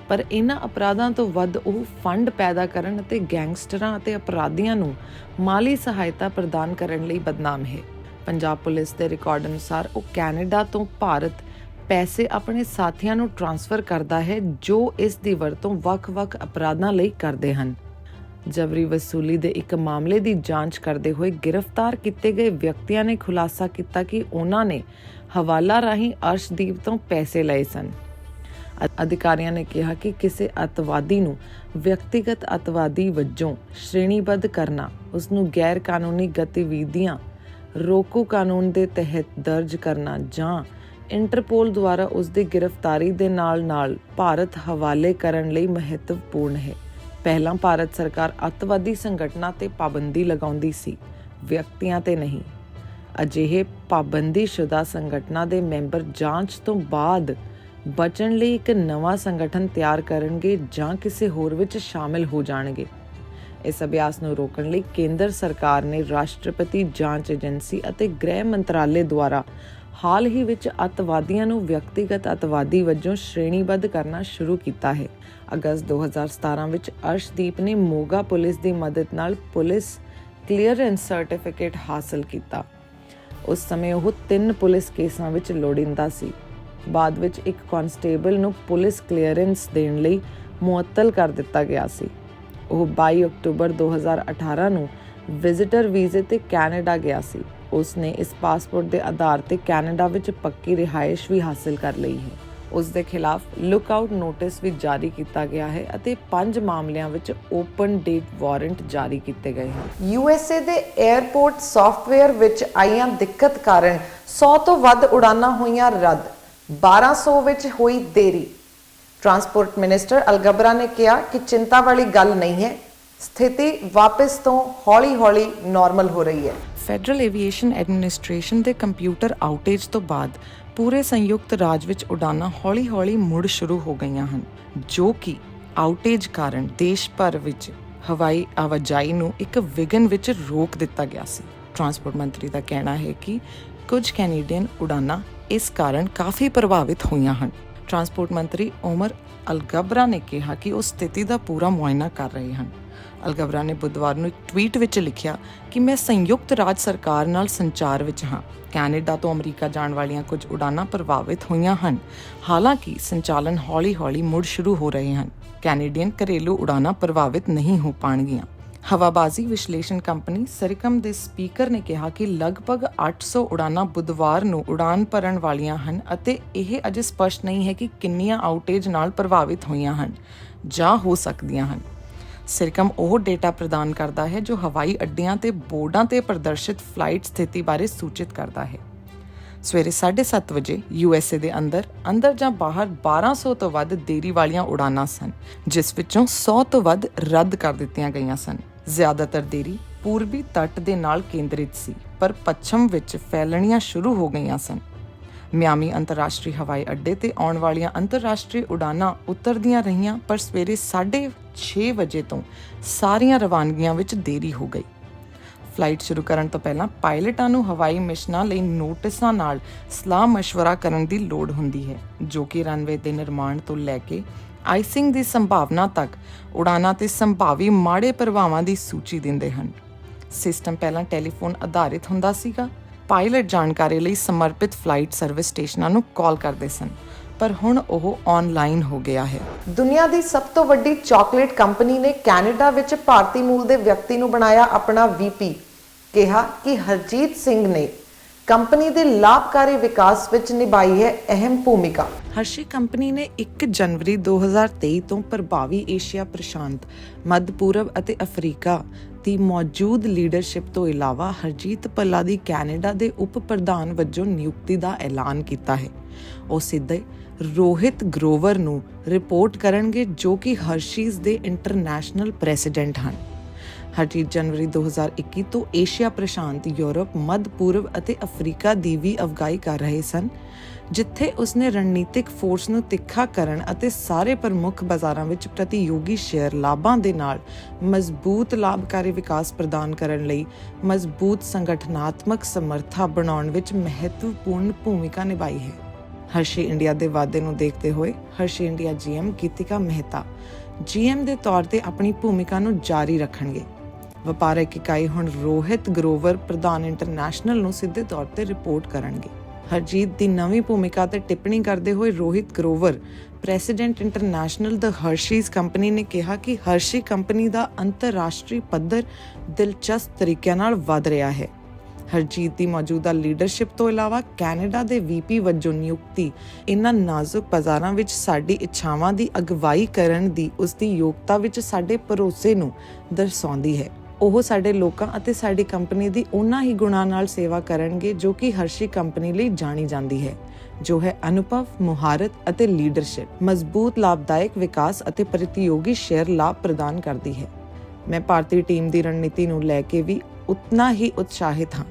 ਪਰ ਇਹਨਾਂ ਅਪਰਾਧਾਂ ਤੋਂ ਵੱਧ ਉਹ ਫੰਡ ਪੈਦਾ ਕਰਨ ਅਤੇ ਗੈਂਗਸਟਰਾਂ ਅਤੇ ਅਪਰਾਧੀਆਂ ਨੂੰ ਮਾਲੀ ਸਹਾਇਤਾ ਪ੍ਰਦਾਨ ਕਰਨ ਲਈ ਬਦਨਾਮ ਹੈ। ਪੰਜਾਬ ਪੁਲਿਸ ਦੇ ਰਿਕਾਰਡ ਅਨੁਸਾਰ ਉਹ ਕੈਨੇਡਾ ਤੋਂ ਭਾਰਤ ਪੈਸੇ ਆਪਣੇ ਸਾਥੀਆਂ ਨੂੰ ਟ੍ਰਾਂਸਫਰ ਕਰਦਾ ਹੈ ਜੋ ਇਸ ਦੀ ਵਰਤੋਂ ਵੱਖ-ਵੱਖ ਅਪਰਾਧਾਂ ਲਈ ਕਰਦੇ ਹਨ। ਜਬਰੀ ਵਸੂਲੀ ਦੇ ਇੱਕ ਮਾਮਲੇ ਦੀ ਜਾਂਚ ਕਰਦੇ ਹੋਏ ਗ੍ਰਿਫਤਾਰ ਕੀਤੇ ਗਏ ਵਿਅਕਤੀਆਂ ਨੇ ਖੁਲਾਸਾ ਕੀਤਾ ਕਿ ਉਹਨਾਂ ਨੇ ਹਵਾਲਾ ਰਾਹੀਂ ਅਰਸ਼ਦੀਪ ਤੋਂ ਪੈਸੇ ਲਏ ਸਨ। ਅਧਿਕਾਰੀਆਂ ਨੇ ਕਿਹਾ ਕਿ ਕਿਸੇ ਅੱਤਵਾਦੀ ਨੂੰ ਵਿਅਕਤੀਗਤ ਅੱਤਵਾਦੀ ਵਜੋਂ ਸ਼੍ਰੇਣੀਬੱਧ ਕਰਨਾ, ਉਸ ਨੂੰ ਗੈਰ ਕਾਨੂੰਨੀ ਗਤੀਵਿਧੀਆਂ ਰੋਕੂ ਕਾਨੂੰਨ ਦੇ ਤਹਿਤ ਦਰਜ ਕਰਨਾ ਜਾਂ ਇੰਟਰਪੋਲ ਦੁਆਰਾ ਉਸ ਦੀ ਗ੍ਰਿਫਤਾਰੀ ਦੇ ਨਾਲ ਭਾਰਤ ਹਵਾਲੇ ਕਰਨ ਲਈ ਮਹੱਤਵਪੂਰਨ ਹੈ। ਪਹਿਲਾਂ ਭਾਰਤ ਸਰਕਾਰ ਅੱਤਵਾਦੀ ਸੰਗਠਨਾਂ ਤੇ ਪਾਬੰਦੀ ਲਗਾਉਂਦੀ ਸੀ, ਵਿਅਕਤੀਆਂ ਤੇ ਨਹੀਂ। ਅਜਿਹੇ ਪਾਬੰਦੀਸ਼ੁਦਾ ਸੰਗਠਨਾਂ ਦੇ ਮੈਂਬਰ ਜਾਂਚ ਤੋਂ ਬਾਅਦ ਬਚਣ ਲਈ ਇੱਕ ਨਵਾਂ ਸੰਗਠਨ ਤਿਆਰ ਕਰਨਗੇ ਜਾਂ ਕਿਸੇ ਹੋਰ ਵਿੱਚ ਸ਼ਾਮਿਲ ਹੋ ਜਾਣਗੇ। ਇਸ ਅਭਿਆਸ ਨੂੰ ਰੋਕਣ ਲਈ ਕੇਂਦਰ ਸਰਕਾਰ ਨੇ ਰਾਸ਼ਟਰਪਤੀ ਜਾਂਚ ਏਜੰਸੀ ਅਤੇ ਗ੍ਰਹਿ ਮੰਤਰਾਲੇ ਦੁਆਰਾ ਹਾਲ ਹੀ ਵਿੱਚ ਅੱਤਵਾਦੀਆਂ ਨੂੰ ਵਿਅਕਤੀਗਤ ਅੱਤਵਾਦੀ ਵਜੋਂ ਸ਼੍ਰੇਣੀਬੱਧ ਕਰਨਾ ਸ਼ੁਰੂ ਕੀਤਾ ਹੈ। ਅਗਸਤ 2017 ਵਿੱਚ ਅਰਸ਼ਦੀਪ ਨੇ ਮੋਗਾ ਪੁਲਿਸ ਦੀ ਮਦਦ ਨਾਲ ਪੁਲਿਸ ਕਲੀਅਰੈਂਸ ਸਰਟੀਫਿਕੇਟ ਹਾਸਲ ਕੀਤਾ। ਉਸ ਸਮੇਂ ਉਹ 3 ਪੁਲਿਸ ਕੇਸਾਂ ਵਿੱਚ ਲੋੜੀਂਦਾ ਸੀ। ਬਾਅਦ ਵਿੱਚ ਇੱਕ ਕਾਂਸਟੇਬਲ ਨੂੰ ਪੁਲਿਸ ਕਲੀਅਰੈਂਸ ਦੇਣ ਲਈ ਮੁਅੱਤਲ ਕਰ ਦਿੱਤਾ ਗਿਆ ਸੀ। ਉਹ 22 ਅਕਤੂਬਰ 2018 ਨੂੰ ਵਿਜ਼ਿਟਰ ਵੀਜ਼ੇ ਤੇ ਕੈਨੇਡਾ ਗਿਆ ਸੀ। ਉਸ ਨੇ ਇਸ ਪਾਸਪੋਰਟ ਦੇ ਆਧਾਰ ਤੇ ਕੈਨੇਡਾ ਵਿੱਚ ਪੱਕੀ ਰਿਹਾਇਸ਼ ਵੀ ਹਾਸਲ ਕਰ ਲਈ ਹੈ। ਉਸ ਦੇ ਖਿਲਾਫ ਲੁੱਕਆਊਟ ਨੋਟਿਸ ਵੀ ਜਾਰੀ ਕੀਤਾ ਗਿਆ ਹੈ ਅਤੇ 5 ਮਾਮਲਿਆਂ ਵਿੱਚ ਓਪਨ ਡੇਟ ਵਾਰੰਟ ਜਾਰੀ ਕੀਤੇ ਗਏ ਹਨ। USA ਦੇ 에ਅਰਪੋਰਟ ਸੌਫਟਵੇਅਰ ਵਿੱਚ ਆਈਆਂ ਦਿੱਕਤ ਕਾਰਨ 100 ਤੋਂ ਵੱਧ ਉਡਾਨਾਂ ਹੋਈਆਂ ਰੱਦ, 1200 ਵਿੱਚ ਹੋਈ ਦੇਰੀ। ਟਰਾਂਸਪੋਰਟ ਮਿਨਿਸਟਰ ਅਲਗਬਰਾ ਨੇ ਕਿਹਾ ਕਿ ਚਿੰਤਾ ਵਾਲੀ ਗੱਲ ਨਹੀਂ ਹੈ, ਸਥਿਤੀ ਵਾਪਸ ਤੋਂ ਹੌਲੀ-ਹੌਲੀ ਨਾਰਮਲ ਹੋ ਰਹੀ ਹੈ। ਫੈਡਰਲ ਐਵੀਏਸ਼ਨ ਐਡਮਿਨਿਸਟ੍ਰੇਸ਼ਨ ਦੇ ਕੰਪਿਊਟਰ ਆਊਟੇਜ ਤੋਂ ਬਾਅਦ ਪੂਰੇ ਸੰਯੁਕਤ ਰਾਜ ਵਿੱਚ ਉਡਾਨਾਂ ਹੌਲੀ-ਹੌਲੀ ਮੁੜ ਸ਼ੁਰੂ ਹੋ ਗਈਆਂ ਹਨ, ਜੋ ਕਿ ਆਊਟੇਜ ਕਾਰਨ ਦੇਸ਼ ਭਰ ਵਿੱਚ ਹਵਾਈ ਆਵਾਜਾਈ ਨੂੰ ਇੱਕ ਵਿਘਨ ਵਿੱਚ ਰੋਕ ਦਿੱਤਾ ਗਿਆ ਸੀ। ਟਰਾਂਸਪੋਰਟ ਮੰਤਰੀ ਦਾ ਕਹਿਣਾ ਹੈ ਕਿ ਕੁਝ ਕੈਨੇਡੀਅਨ ਉਡਾਨਾਂ ਇਸ ਕਾਰਨ ਕਾਫੀ ਪ੍ਰਭਾਵਿਤ ਹੋਈਆਂ ਹਨ। ਟਰਾਂਸਪੋਰਟ ਮੰਤਰੀ ਓਮਰ ਅਲਗਬਰਾ ਨੇ ਕਿਹਾ ਕਿ ਉਹ ਸਥਿਤੀ ਦਾ ਪੂਰਾ ਮੁਆਇਨਾ ਕਰ ਰਹੇ ਹਨ। ਅਲਗਬਰਾ ਨੇ ਬੁੱਧਵਾਰ ਨੂੰ ਇੱਕ ਟਵੀਟ ਵਿੱਚ ਲਿਖਿਆ ਕਿ ਮੈਂ ਸੰਯੁਕਤ ਰਾਜ ਸਰਕਾਰ ਨਾਲ ਸੰਚਾਰ ਵਿੱਚ ਹਾਂ। ਕੈਨੇਡਾ ਤੋਂ ਅਮਰੀਕਾ ਜਾਣ ਵਾਲੀਆਂ ਕੁਝ ਉਡਾਨਾਂ ਪ੍ਰਭਾਵਿਤ ਹੋਈਆਂ ਹਨ, ਹਾਲਾਂਕਿ ਸੰਚਾਲਨ ਹੌਲੀ-ਹੌਲੀ ਮੁੜ ਸ਼ੁਰੂ ਹੋ ਰਹੇ ਹਨ। ਕੈਨੇਡੀਅਨ ਘਰੇਲੂ ਉਡਾਨਾਂ ਪ੍ਰਭਾਵਿਤ ਨਹੀਂ ਹੋ ਪਾਣਗੀਆਂ। ਹਵਾਬਾਜ਼ੀ ਵਿਸ਼ਲੇਸ਼ਣ ਕੰਪਨੀ ਸਰਿਕਮ ਦੇ ਸਪੀਕਰ ਨੇ ਕਿਹਾ ਕਿ ਲਗਭਗ 800 ਉਡਾਨਾਂ ਬੁੱਧਵਾਰ ਨੂੰ ਉਡਾਨ ਭਰਨ ਵਾਲੀਆਂ ਹਨ ਅਤੇ ਇਹ ਅਜੇ ਸਪਸ਼ਟ ਨਹੀਂ ਹੈ ਕਿ ਕਿੰਨੀਆਂ ਆਊਟੇਜ ਨਾਲ ਪ੍ਰਭਾਵਿਤ ਹੋਈਆਂ ਹਨ ਜਾਂ ਹੋ ਸਕਦੀਆਂ ਹਨ। ਸਰਿਕਮ ਉਹ ਡੇਟਾ ਪ੍ਰਦਾਨ ਕਰਦਾ ਹੈ ਜੋ ਹਵਾਈ ਅੱਡਿਆਂ ਤੇ ਬੋਰਡਾਂ ਤੇ ਪ੍ਰਦਰਸ਼ਿਤ ਫਲਾਈਟ ਸਥਿਤੀ ਬਾਰੇ ਸੂਚਿਤ ਕਰਦਾ ਹੈ। ਸਵੇਰੇ 7:30 ਵਜੇ USA ਦੇ ਅੰਦਰ ਜਾਂ ਬਾਹਰ 1200 ਤੋਂ ਵੱਧ ਦੇਰੀ ਵਾਲੀਆਂ ਉਡਾਨਾਂ ਸਨ, ਜਿਸ ਵਿੱਚੋਂ 100 ਤੋਂ ਵੱਧ ਰੱਦ ਕਰ ਦਿੱਤੀਆਂ ਗਈਆਂ ਸਨ। ਜ਼ਿਆਦਾਤਰ ਦੇਰੀ ਪੂਰਬੀ ਤੱਟ ਦੇ ਨਾਲ ਕੇਂਦਰਿਤ ਸੀ, ਪਰ ਪੱਛਮ ਵਿੱਚ ਫੈਲਣੀਆਂ ਸ਼ੁਰੂ ਹੋ ਗਈਆਂ ਸਨ। ਮਿਆਮੀ ਅੰਤਰਰਾਸ਼ਟਰੀ ਹਵਾਈ ਅੱਡੇ ਤੇ ਆਉਣ ਵਾਲੀਆਂ ਅੰਤਰਰਾਸ਼ਟਰੀ ਉਡਾਨਾਂ ਉਤਰਦੀਆਂ ਰਹੀਆਂ, ਪਰ ਸਵੇਰੇ 6:30 ਵਜੇ ਤੋਂ ਸਾਰੀਆਂ ਰਵਾਨਗੀਆਂ ਵਿੱਚ ਦੇਰੀ ਹੋ ਗਈ। ਫਲਾਈਟ ਸ਼ੁਰੂ ਕਰਨ ਤੋਂ ਪਹਿਲਾਂ ਪਾਇਲਟਾਂ ਨੂੰ ਹਵਾਈ ਮਿਸ਼ਨਾਂ ਲਈ ਨੋਟਿਸਾਂ ਨਾਲ ਸਲਾਹ ਮਸ਼ਵਰਾ ਕਰਨ ਦੀ ਲੋੜ ਹੁੰਦੀ ਹੈ, ਜੋ ਕਿ ਰਨਵੇ ਦੇ ਨਿਰਮਾਣ ਤੋਂ ਲੈ ਕੇ ਆਈਸਿੰਗ ਦੀ ਸੰਭਾਵਨਾ ਤੱਕ ਉਡਾਨਾਂ ਤੇ ਸੰਭਾਵੀ ਮਾੜੇ ਪ੍ਰਭਾਵਾਂ ਦੀ ਸੂਚੀ ਦਿੰਦੇ ਹਨ। ਸਿਸਟਮ ਪਹਿਲਾਂ ਟੈਲੀਫੋਨ ਆਧਾਰਿਤ ਹੁੰਦਾ ਸੀਗਾ। ਪਾਇਲਟ ਜਾਣਕਾਰੀ ਲਈ ਸਮਰਪਿਤ ਫਲਾਈਟ ਸਰਵਿਸ ਸਟੇਸ਼ਨਾਂ ਨੂੰ ਕਾਲ ਕਰਦੇ ਸਨ, ਪਰ ਹੁਣ ਉਹ ਆਨਲਾਈਨ ਹੋ ਗਿਆ ਹੈ। ਦੁਨੀਆ ਦੀ ਸਭ ਤੋਂ ਵੱਡੀ ਚਾਕਲੇਟ ਕੰਪਨੀ ਨੇ ਕੈਨੇਡਾ ਵਿੱਚ ਭਾਰਤੀ ਮੂਲ ਦੇ ਵਿਅਕਤੀ ਨੂੰ ਬਣਾਇਆ ਆਪਣਾ VP। ਕਿਹਾ ਕਿ ਹਰਜੀਤ ਸਿੰਘ ਨੇ ਕੰਪਨੀ ਦੇ ਲਾਭਕਾਰੀ ਵਿਕਾਸ ਵਿੱਚ ਨਿਭਾਈ ਹੈ ਅਹਿਮ ਭੂਮਿਕਾ। ਹਰਸ਼ੀ ਕੰਪਨੀ ਨੇ 1 ਜਨਵਰੀ 2023 ਤੋਂ ਪ੍ਰਭਾਵੀ ਏਸ਼ੀਆ ਪ੍ਰਸ਼ਾਂਤ, ਮੱਧ ਪੂਰਬ ਅਤੇ ਅਫਰੀਕਾ ਦੀ ਮੌਜੂਦ ਲੀਡਰਸ਼ਿਪ ਤੋਂ ਇਲਾਵਾ ਹਰਜੀਤ ਭੱਲਾ ਦੀ ਕੈਨੇਡਾ ਦੇ ਉਪ ਪ੍ਰਧਾਨ ਵਜੋਂ ਨਿਯੁਕਤੀ ਦਾ ਐਲਾਨ ਕੀਤਾ ਹੈ। ਉਹ ਸਿੱਧੇ ਰੋਹਿਤ ਗਰੋਵਰ ਨੂੰ ਰਿਪੋਰਟ ਕਰਨਗੇ, ਜੋ ਕਿ ਹਰਸ਼ੀਜ਼ ਦੇ ਇੰਟਰਨੈਸ਼ਨਲ ਪ੍ਰੈਜ਼ੀਡੈਂਟ ਹਨ। ਹਰਜੀਤ ਜਨਵਰੀ 2021 ਤੋਂ ਏਸ਼ੀਆ ਪ੍ਰਸ਼ਾਂਤ, ਯੂਰਪ, ਮੱਧ ਪੂਰਬ ਅਤੇ ਅਫਰੀਕਾ ਦੀ ਵੀ ਅਗਵਾਈ ਕਰ ਰਹੇ ਸਨ, ਜਿੱਥੇ ਉਸਨੇ ਰਣਨੀਤਿਕ ਫੋਰਸ ਨੂੰ ਤਿੱਖਾ ਕਰਨ ਅਤੇ ਸਾਰੇ ਪ੍ਰਮੁੱਖ ਬਾਜ਼ਾਰਾਂ ਵਿੱਚ ਪ੍ਰਤੀਯੋਗੀ ਸ਼ੇਅਰ ਲਾਭਾਂ ਦੇ ਨਾਲ ਮਜ਼ਬੂਤ ਲਾਭਕਾਰੀ ਵਿਕਾਸ ਪ੍ਰਦਾਨ ਕਰਨ ਲਈ ਮਜ਼ਬੂਤ ਸੰਗਠਨਾਤਮਕ ਸਮਰੱਥਾ ਬਣਾਉਣ ਵਿੱਚ ਮਹੱਤਵਪੂਰਨ ਭੂਮਿਕਾ ਨਿਭਾਈ ਹੈ। ਹਰਸ਼ੀ ਇੰਡੀਆ ਦੇ ਵਾਅਦੇ ਨੂੰ ਦੇਖਦੇ ਹੋਏ Hershey India GM Geetika Mehta GM ਦੇ ਤੌਰ ਤੇ ਆਪਣੀ ਭੂਮਿਕਾ ਨੂੰ ਜਾਰੀ ਰੱਖਣਗੇ। ਵਪਾਰਕ ਇਕਾਈ ਹੁਣ ਰੋਹਿਤ ਗਰੋਵਰ ਪ੍ਰਧਾਨ ਇੰਟਰਨੈਸ਼ਨਲ ਨੂੰ ਸਿੱਧੇ ਤੌਰ ਤੇ ਰਿਪੋਰਟ ਕਰਨਗੇ। ਹਰਜੀਤ ਦੀ ਨਵੀਂ ਭੂਮਿਕਾ ਤੇ ਟਿੱਪਣੀ ਕਰਦੇ ਹੋਏ ਰੋਹਿਤ ਗਰੋਵਰ, ਪ੍ਰੈਜ਼ੀਡੈਂਟ ਇੰਟਰਨੈਸ਼ਨਲ ਦ ਹਰਸ਼ੀਜ਼ ਕੰਪਨੀ ਨੇ ਕਿਹਾ ਕਿ ਹਰਸ਼ੀ ਕੰਪਨੀ ਦਾ ਅੰਤਰਰਾਸ਼ਟਰੀ ਪੱਧਰ ਦਿਲਚਸਪ ਤਰੀਕਿਆਂ ਨਾਲ ਵਧ ਰਿਹਾ ਹੈ। ਹਰਜੀਤ ਦੀ ਮੌਜੂਦਾ ਲੀਡਰਸ਼ਿਪ ਤੋਂ ਇਲਾਵਾ ਕੈਨੇਡਾ ਦੇ VP ਵਜੋਂ ਨਿਯੁਕਤੀ ਇਹਨਾਂ ਨਾਜ਼ੁਕ ਬਾਜ਼ਾਰਾਂ ਵਿੱਚ ਸਾਡੀ ਇੱਛਾਵਾਂ ਦੀ ਅਗਵਾਈ ਕਰਨ ਦੀ ਉਸਦੀ ਯੋਗਤਾ ਵਿੱਚ ਸਾਡੇ ਭਰੋਸੇ ਨੂੰ ਦਰਸਾਉਂਦੀ ਹੈ। ਉਹ ਸਾਡੇ ਲੋਕਾਂ ਅਤੇ ਸਾਡੀ ਕੰਪਨੀ ਦੀ ਉਹਨਾਂ ਹੀ ਗੁਣਾਂ ਨਾਲ ਸੇਵਾ ਕਰਨਗੇ ਜੋ ਕਿ ਹਰਸ਼ੀ ਕੰਪਨੀ ਲਈ ਜਾਣੀ ਜਾਂਦੀ ਹੈ, ਜੋ ਹੈ ਅਨੁਭਵ, ਮੁਹਾਰਤ ਅਤੇ ਲੀਡਰਸ਼ਿਪ, ਮਜ਼ਬੂਤ ਲਾਭਦਾਇਕ ਵਿਕਾਸ ਅਤੇ ਪ੍ਰਤੀਯੋਗੀ ਸ਼ੇਅਰ ਲਾਭ ਪ੍ਰਦਾਨ ਕਰਦੀ ਹੈ। ਮੈਂ ਭਾਰਤੀ ਟੀਮ ਦੀ ਰਣਨੀਤੀ ਨੂੰ ਲੈ ਕੇ ਵੀ ਉਤਨਾ ਹੀ ਉਤਸ਼ਾਹਿਤ ਹਾਂ।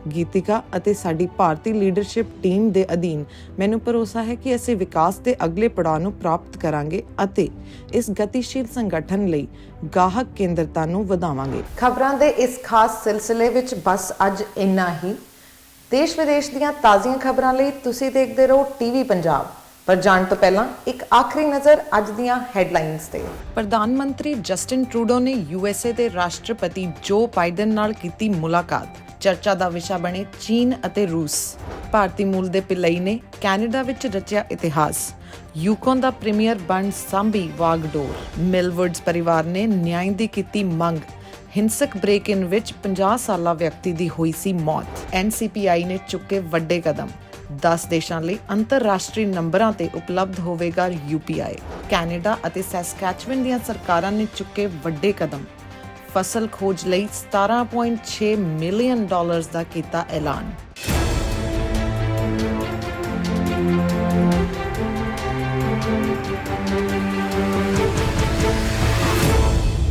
ਗੀਤਿਕਾ ਅਤੇ ਸਾਡੀ ਭਾਰਤੀ ਲੀਡਰਸ਼ਿਪ ਟੀਮ ਦੇ ਅਧੀਨ ਮੈਨੂੰ ਭਰੋਸਾ ਹੈ ਕਿ ਅਸੀਂ ਵਿਕਾਸ ਦੇ ਅਗਲੇ ਪੜਾਅ ਨੂੰ ਪ੍ਰਾਪਤ ਕਰਾਂਗੇ ਅਤੇ ਇਸ ਗਤੀਸ਼ੀਲ ਸੰਗਠਨ ਲਈ ਗਾਹਕ ਕੇਂਦਰਤਾ ਨੂੰ ਵਧਾਵਾਂਗੇ। ਖਬਰਾਂ ਦੇ ਇਸ ਖਾਸ ਸਿਲਸਿਲੇ ਵਿੱਚ ਬਸ ਅੱਜ ਇੰਨਾ ਹੀ। ਦੇਸ਼ ਵਿਦੇਸ਼ ਦੀਆਂ ਤਾਜ਼ੀਆਂ ਖਬਰਾਂ ਲਈ ਤੁਸੀਂ ਦੇਖਦੇ ਰਹੋ TV ਪੰਜਾਬ। ਪਰ ਜਾਣ ਤੋਂ ਪਹਿਲਾਂ ਇੱਕ ਆਖਰੀ ਨਜ਼ਰ ਅੱਜ ਦੀਆਂ ਹੈਡਲਾਈਨਸ ਤੇ। ਪ੍ਰਧਾਨ ਮੰਤਰੀ ਜਸਟਿਨ ਟਰੂਡੋ ਨੇ USA ਦੇ ਰਾਸ਼ਟਰਪਤੀ ਜੋ ਬਾਈਡਨ ਨਾਲ ਕੀਤੀ ਮੁਲਾਕਾਤ। ਚਰਚਾ ਦਾ ਵਿਸ਼ਾ ਬਣੇ ਚੀਨ ਅਤੇ ਰੂਸ। ਭਾਰਤੀ ਮੂਲ ਦੇ ਪਿਲਈ ਨੇ ਕੈਨੇਡਾ ਵਿੱਚ ਰਚਿਆ ਇਤਿਹਾਸ। ਯੂਕੋਨ ਦਾ ਪ੍ਰੀਮੀਅਰ ਬਣ ਸਾਂਭੀ ਵਾਗਡੋਰ। ਮਿਲਵੁੱਡਸ ਪਰਿਵਾਰ ਨੇ ਨਿਆਂ ਦੀ ਕੀਤੀ ਮੰਗ। ਹਿੰਸਕ ਬ੍ਰੇਕ-ਇਨ ਵਿੱਚ 50 ਸਾਲਾ ਵਿਅਕਤੀ ਦੀ ਹੋਈ ਸੀ ਮੌਤ। NCPI ਨੇ ਚੁੱਕੇ ਵੱਡੇ ਕਦਮ। 10 ਦੇਸ਼ਾਂ ਲਈ ਅੰਤਰਰਾਸ਼ਟਰੀ ਨੰਬਰਾਂ ਤੇ ਉਪਲਬਧ ਹੋਵੇਗਾ UPI। ਕੈਨੇਡਾ ਅਤੇ ਸੈਸਕੈਚੁਅਨ ਦੀਆਂ ਸਰਕਾਰਾਂ ਨੇ ਚੁੱਕੇ ਵੱਡੇ ਕਦਮ। ਫਸਲ ਖੋਜ ਲਈ $17.6 ਮਿਲੀਅਨ ਦਾ ਕੀਤਾ ਐਲਾਨ।